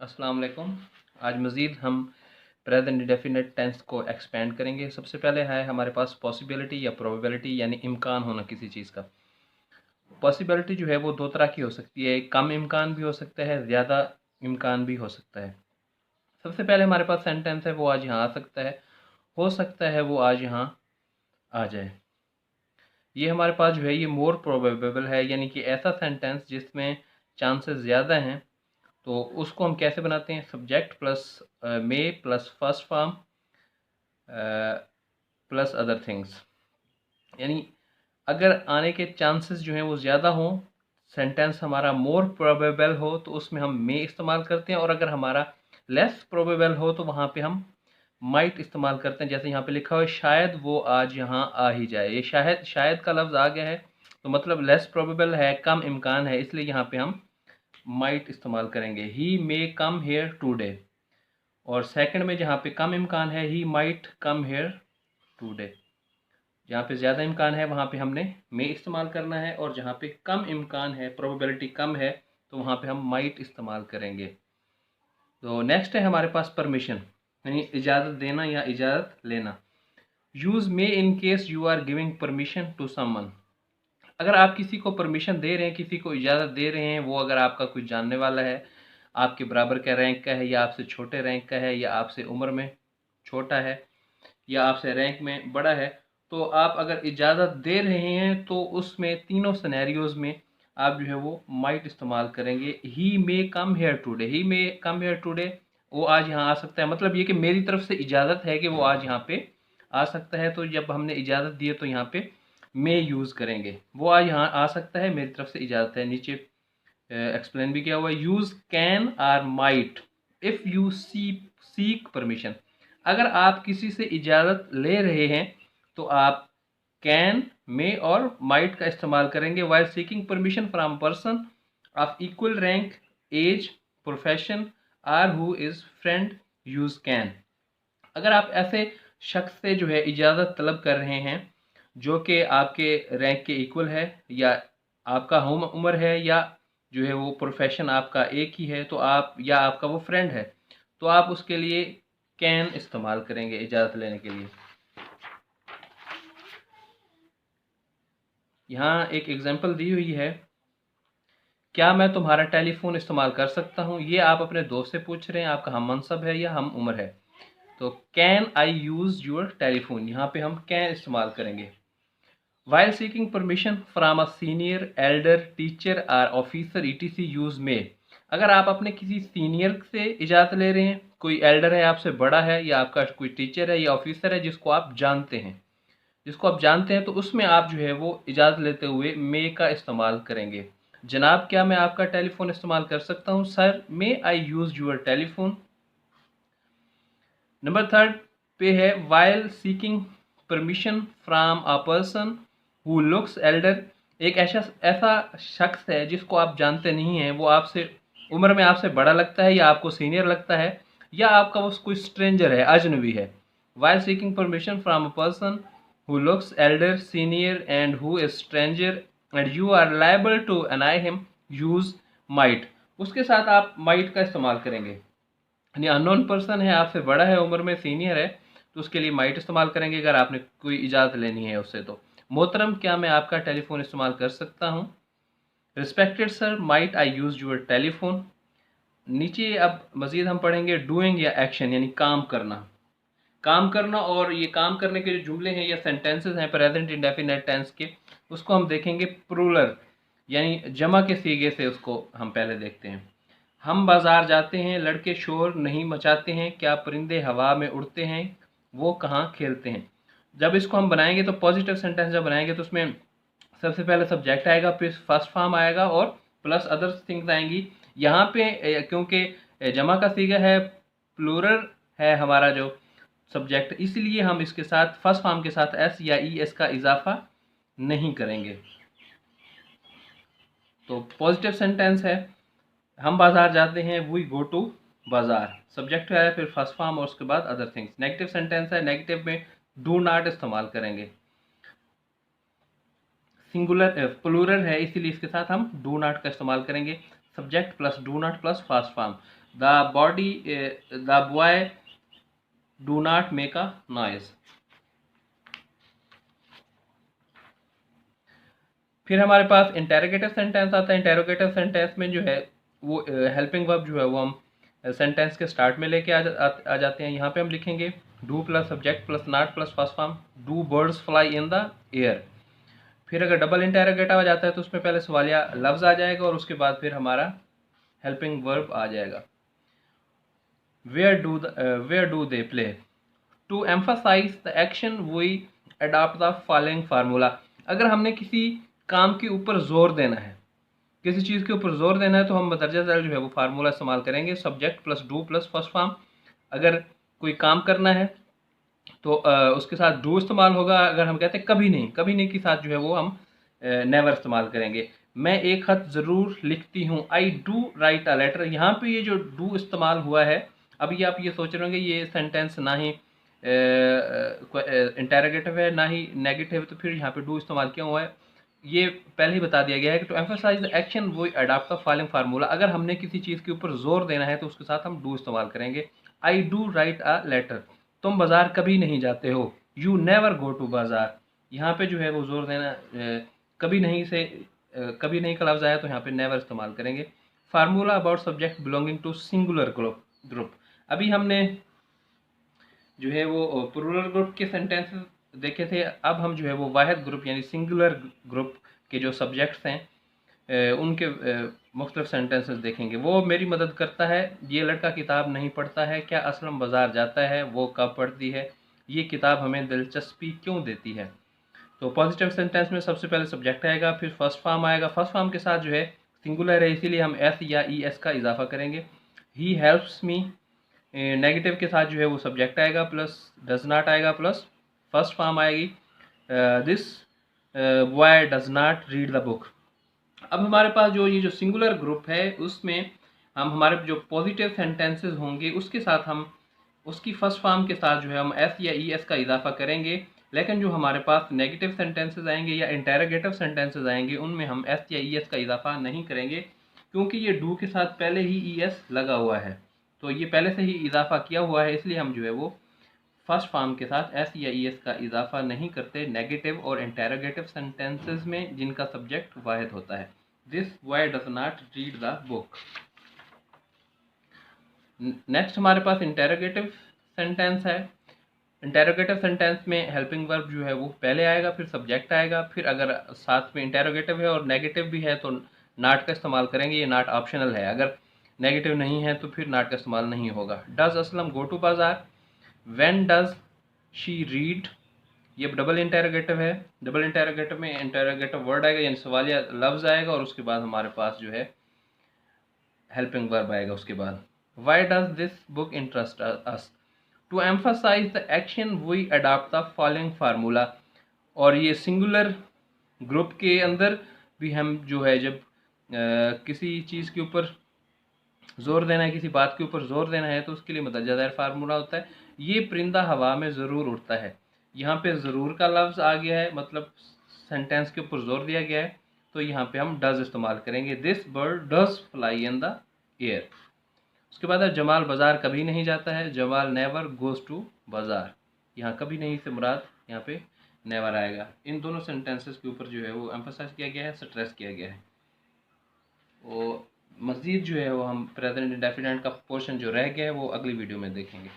अस्सलाम वालेकुम। आज मज़ीद हम प्रेजेंट इंडेफिनिट टेंस को एक्सपेंड करेंगे। सबसे पहले है हमारे पास पॉसिबिलिटी या प्रोबेबिलिटी यानी इम्कान होना किसी चीज़ का। पॉसिबिलिटी जो है वो दो तरह की हो सकती है, कम इम्कान भी हो सकता है, ज़्यादा इम्कान भी हो सकता है। सबसे पहले हमारे पास सेंटेंस है वो आज यहाँ आ सकता है, हो सकता है वो आज यहाँ आ जाए। ये हमारे पास जो है ये मोर प्रोबेबल है, यानी कि ऐसा सेंटेंस जिसमें चांसेस ज़्यादा हैं। तो उसको हम कैसे बनाते हैं? Subject plus may plus first form plus other things, यानी अगर आने के चांसेस जो हैं वो ज़्यादा हों, सेंटेंस हमारा मोर प्रोबेबल हो तो उसमें हम मे इस्तेमाल करते हैं, और अगर हमारा लेस प्रोबेबल हो तो वहाँ पे हम माइट इस्तेमाल करते हैं। जैसे यहाँ पे लिखा हुआ है शायद वो आज यहाँ आ ही जाए। ये शायद शायद का लफ्ज़ आ गया है तो मतलब लेस प्रोबेबल है, कम इम्कान है, इसलिए यहाँ पे हम माइट इस्तेमाल करेंगे। He may come here today. और सेकंड में जहाँ पे कम इम्कान है, he might come here today. जहाँ पे ज़्यादा इम्कान है वहाँ पे हमने मे इस्तेमाल करना है, और जहाँ पे कम इम्कान है, प्रोबेबिलिटी कम है, तो वहाँ पे हम माइट इस्तेमाल करेंगे। तो नेक्स्ट है हमारे पास परमिशन, यानी इजाज़त देना या इजाज़त लेना। Use may in case you are giving permission to someone. अगर आप किसी को परमिशन दे रहे हैं, किसी को इजाज़त दे रहे हैं, वो अगर आपका कोई जानने वाला है, आपके बराबर का रैंक का है, या आपसे छोटे रैंक का है, या आपसे उम्र में छोटा है, या आपसे रैंक में बड़ा है, तो आप अगर इजाज़त दे रहे हैं तो उसमें तीनों सिनेरियोज़ में आप जो है वो माइट इस्तेमाल करेंगे। He may come here today, he may come here today, वो आज यहाँ आ सकता है। मतलब ये कि मेरी तरफ से इजाज़त है कि वो आज यहाँ पे आ सकता है, तो जब हमने इजाज़त दी है तो यहाँ पे मे यूज़ करेंगे। वो आज यहाँ आ सकता है, मेरी तरफ से इजाज़त है। नीचे एक्सप्लेन भी किया हुआ है, use can or might if you seek permission. अगर आप किसी से इजाज़त ले रहे हैं तो आप कैन, मे और माइट का इस्तेमाल करेंगे। While seeking permission from person of equal rank, age, profession or who is friend, use can. अगर आप ऐसे शख्स से जो है इजाज़त तलब कर रहे हैं जो कि आपके रैंक के इक्वल है, या आपका हम उम्र है, या जो है वो प्रोफेशन आपका एक ही है, तो आप, या आपका वो फ्रेंड है, तो आप उसके लिए कैन इस्तेमाल करेंगे इजाज़त लेने के लिए। यहाँ एक एग्जांपल दी हुई है, क्या मैं तुम्हारा टेलीफोन इस्तेमाल कर सकता हूँ? ये आप अपने दोस्त से पूछ रहे हैं, आपका हम मनसब है या हम उम्र है। तो can I use your telephone, यहाँ पे हम कैन इस्तेमाल करेंगे। While seeking permission from a senior, elder, teacher or officer etc use may. अगर आप अपने किसी सीनियर से इजाज़त ले रहे हैं, कोई एल्डर है, आपसे बड़ा है, या आपका कोई टीचर है या ऑफिसर है जिसको आप जानते हैं, तो उसमें आप जो है वो इजाज़त लेते हुए मे का इस्तेमाल करेंगे। जनाब, क्या मैं आपका टेलीफोन इस्तेमाल कर सकता हूँ? Sir, may I use your telephone. Number third पे है, while seeking permission from a person who looks Elder. एक ऐसा ऐसा शख्स है जिसको आप जानते नहीं हैं, वो आपसे उम्र में आपसे बड़ा लगता है, या आपको सीनियर लगता है, या आपका वो कोई स्ट्रेंजर है, अजनबी है। While seeking permission from a person who looks elder, senior and who is stranger and you are liable to annoy him, use might. उसके साथ आप माइट का इस्तेमाल करेंगे। यानी अननोन पर्सन है, आपसे बड़ा है, उम्र में सीनियर है, तो उसके लिए माइट इस्तेमाल करेंगे अगर आपने कोई इजाज़त लेनी है उससे। तो मोहतरम, क्या मैं आपका टेलीफोन इस्तेमाल कर सकता हूँ? Respected sir, might I use your telephone. नीचे अब मज़ीद हम पढ़ेंगे डूइंग या एक्शन, यानी काम करना। काम करना, और ये काम करने के जो जुमले हैं या सेंटेंसेस हैं प्रेजेंट इंडेफिनिट टेंस के, उसको हम देखेंगे प्लूरल यानी जमा के सीगे से। उसको हम पहले देखते हैं। हम बाज़ार जाते हैं, लड़के शोर नहीं मचाते हैं, क्या परिंदे हवा में उड़ते हैं, वो कहाँ खेलते हैं। जब इसको हम बनाएंगे तो पॉजिटिव सेंटेंस जब बनाएंगे तो उसमें सबसे पहले सब्जेक्ट आएगा, फिर फर्स्ट फॉर्म आएगा, और प्लस अदर थिंग्स आएंगी। यहाँ पे क्योंकि जमा का सीगा है, प्लूरल है हमारा जो सब्जेक्ट, इसलिए हम इसके साथ फर्स्ट फॉर्म के साथ एस या ई एस का इजाफा नहीं करेंगे। तो पॉजिटिव सेंटेंस है, हम बाजार जाते हैं, वी गो टू बाजार, सब्जेक्ट है, फिर फर्स्ट फॉर्म और उसके बाद अदर थिंग्स। नेगेटिव सेंटेंस है, नेगेटिव में डू नॉट इस्तेमाल करेंगे। सिंगुलर प्लूरल है, इसीलिए इसके साथ हम डू नॉट का इस्तेमाल करेंगे। Subject plus do not plus first form. The boy do not make a noise. फिर हमारे पास इंटेरोगेटिव सेंटेंस आता है। इंटेरोगेटिव सेंटेंस में जो है वो हेल्पिंग वर्ब जो है वो हम सेंटेंस के स्टार्ट में लेके आ जाते हैं। यहाँ पे हम लिखेंगे do plus subject plus not plus first form, do birds fly in the air. फिर अगर डबल इंटेरोगेटिव आ जाता है तो उसमें पहले सवालिया लफ्ज़ आ जाएगा और उसके बाद फिर हमारा हेल्पिंग वर्ब आ जाएगा। Where do they play. To emphasize the action we adopt the following formula. अगर हमने किसी काम के ऊपर जोर देना है, किसी चीज़ के ऊपर जोर देना है, तो हम बदरजा ज़ैल जो है वो फार्मूला इस्तेमाल करेंगे, subject plus do plus first form. अगर कोई काम करना है तो उसके साथ डू इस्तेमाल होगा। अगर हम कहते हैं कभी नहीं के साथ जो है वो हम नेवर इस्तेमाल करेंगे। मैं एक खत ज़रूर लिखती हूँ, I do write a letter. यहाँ पे ये जो डू इस्तेमाल हुआ है, अभी आप ये सोच रहे होंगे ये सेंटेंस ना ही इंटेरोगेटिव है ना ही नेगेटिव, तो फिर यहाँ पे डू इस्तेमाल क्यों हुआ है? ये पहले ही बता दिया गया है कि टू एम्फसाइज द एक्शन वो अडॉप्ट द फॉलोइंग फार्मूला। अगर हमने किसी चीज़ के ऊपर जोर देना है तो उसके साथ हम डू इस्तेमाल करेंगे। I do write a letter, तुम बाजार कभी नहीं जाते हो। यू नेवर गो टू बाजार, यहाँ पे जो है वो जोर देना कभी नहीं से कभी नहीं का लफ्ज़ आया तो यहाँ पे नेवर इस्तेमाल करेंगे। Formula about subject belonging to singular group. अभी हमने जो है वो प्लूरल ग्रुप के सेंटेंसेस देखे थे। अब हम जो है वो वाहिद ग्रुप यानी सिंगुलर ग्रुप के जो सब्जेक्ट्स हैं उनके मुख्तलिफ सेंटेंसेस देखेंगे। वो मेरी मदद करता है, ये लड़का किताब नहीं पढ़ता है, क्या असलम बाज़ार जाता है, वो कब पढ़ती है, ये किताब हमें दिलचस्पी क्यों देती है। तो पॉजिटिव सेंटेंस में सबसे पहले सब्जेक्ट आएगा, फिर फर्स्ट फॉर्म आएगा। फर्स्ट फॉर्म के साथ जो है सिंगुलर है इसीलिए हम एस या ई एस का इजाफा करेंगे। ही हेल्प्स मी, नेगेटिव के साथ जो है वो सब्जेक्ट आएगा प्लस डज नॉट आएगा प्लस फर्स्ट फॉर्म आएगी। This boy does not read the book. अब हमारे पास जो ये जो सिंगुलर ग्रुप है उसमें हम हमारे जो पॉजिटिव सेंटेंसेस होंगे उसके साथ हम उसकी फर्स्ट फॉर्म के साथ जो है हम एस या ई एस का इजाफा करेंगे। लेकिन जो हमारे पास नेगेटिव सेंटेंसेस आएंगे या इंटेरोगेटिव सेंटेंसेस आएंगे उनमें हम एस या ई एस का इजाफा नहीं करेंगे, क्योंकि ये डू के साथ पहले ही ई एस लगा हुआ है, तो ये पहले से ही इजाफा किया हुआ है, इसलिए हम जो है वो फर्स्ट फॉर्म के साथ एस या ई एस का इजाफा नहीं करते नेगेटिव और इंटेरोगेटिव सेंटेंसेस में जिनका सब्जेक्ट वाहिद होता है। This boy does not read the book. Next हमारे पास इंटेरोगेटिव सेंटेंस है। इंटेरोगेटिव सेंटेंस में हेल्पिंग वर्ब जो है वो पहले आएगा, फिर सब्जेक्ट आएगा, फिर अगर साथ में इंटेरोगेटिव है और नेगेटिव भी है तो नॉट का इस्तेमाल करेंगे। ये नॉट ऑप्शनल है, अगर नेगेटिव नहीं है तो फिर नॉट का इस्तेमाल नहीं होगा। डज असलम गो टू बाजार, व्हेन डज शी रीड, ये डबल इंटेरोगेटिव है। डबल इंटेरोगेटिव में इंटेरोगेटिव वर्ड आएगा यानी सवालिया लफ्ज़ आएगा और उसके बाद हमारे पास जो है हेल्पिंग वर्ब आएगा उसके बाद। Why does this book interest us, to emphasize the action we adopt the following formula. और ये सिंगुलर ग्रुप के अंदर भी हम जो है जब किसी चीज़ के ऊपर जोर देना है, किसी बात के ऊपर जोर देना है तो उसके लिए मदद ज़ाहिर फार्मूला होता है। ये परिंदा हवा में ज़रूर उड़ता है, यहाँ पे ज़रूर का लफ्ज़ आ गया है, मतलब सेंटेंस के ऊपर जोर दिया गया है, तो यहाँ पे हम डज इस्तेमाल करेंगे। This bird does fly in the air. उसके बाद है जमाल बाज़ार कभी नहीं जाता है, जमाल नेवर गोज़ टू बाज़ार। यहाँ कभी नहीं से मुराद यहाँ पे नेवर आएगा। इन दोनों सेंटेंसेस के ऊपर जो है वो एम्फसाइज किया गया है, स्ट्रेस किया गया है। और मज़ीद जो है वो हम प्रेजेंट इंडेफिनिट का पोर्शन जो रह गया है वो अगली वीडियो में देखेंगे।